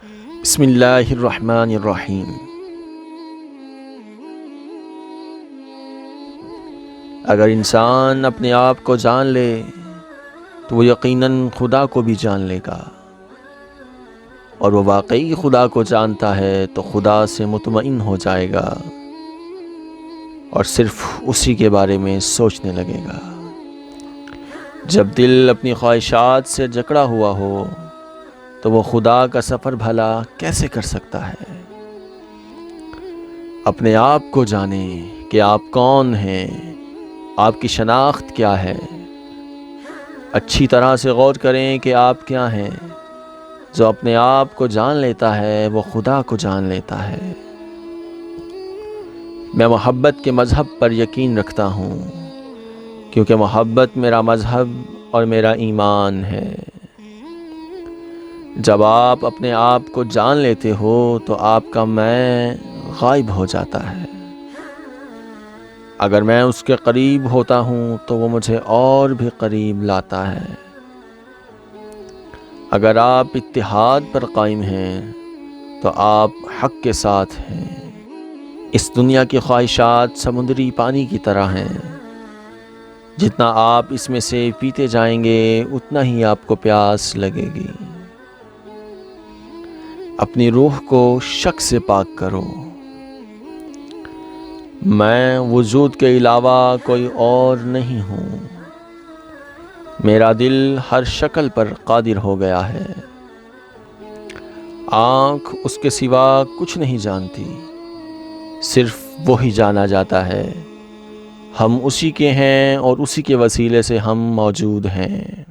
بسم اللہ الرحمن الرحیم۔ اگر انسان اپنے آپ کو جان لے تو وہ یقیناً خدا کو بھی جان لے گا، اور وہ واقعی خدا کو جانتا ہے تو خدا سے مطمئن ہو جائے گا اور صرف اسی کے بارے میں سوچنے لگے گا۔ جب دل اپنی خواہشات سے جکڑا ہوا ہو تو وہ خدا کا سفر بھلا کیسے کر سکتا ہے؟ اپنے آپ کو جانیں کہ آپ کون ہیں، آپ کی شناخت کیا ہے۔ اچھی طرح سے غور کریں کہ آپ کیا ہیں۔ جو اپنے آپ کو جان لیتا ہے وہ خدا کو جان لیتا ہے۔ میں محبت کے مذہب پر یقین رکھتا ہوں، کیونکہ محبت میرا مذہب اور میرا ایمان ہے۔ جب آپ اپنے آپ کو جان لیتے ہو تو آپ کا میں غائب ہو جاتا ہے۔ اگر میں اس کے قریب ہوتا ہوں تو وہ مجھے اور بھی قریب لاتا ہے۔ اگر آپ اتحاد پر قائم ہیں تو آپ حق کے ساتھ ہیں۔ اس دنیا کی خواہشات سمندری پانی کی طرح ہیں، جتنا آپ اس میں سے پیتے جائیں گے اتنا ہی آپ کو پیاس لگے گی۔ اپنی روح کو شک سے پاک کرو۔ میں وجود کے علاوہ کوئی اور نہیں ہوں۔ میرا دل ہر شکل پر قادر ہو گیا ہے۔ آنکھ اس کے سوا کچھ نہیں جانتی، صرف وہی جانا جاتا ہے۔ ہم اسی کے ہیں اور اسی کے وسیلے سے ہم موجود ہیں۔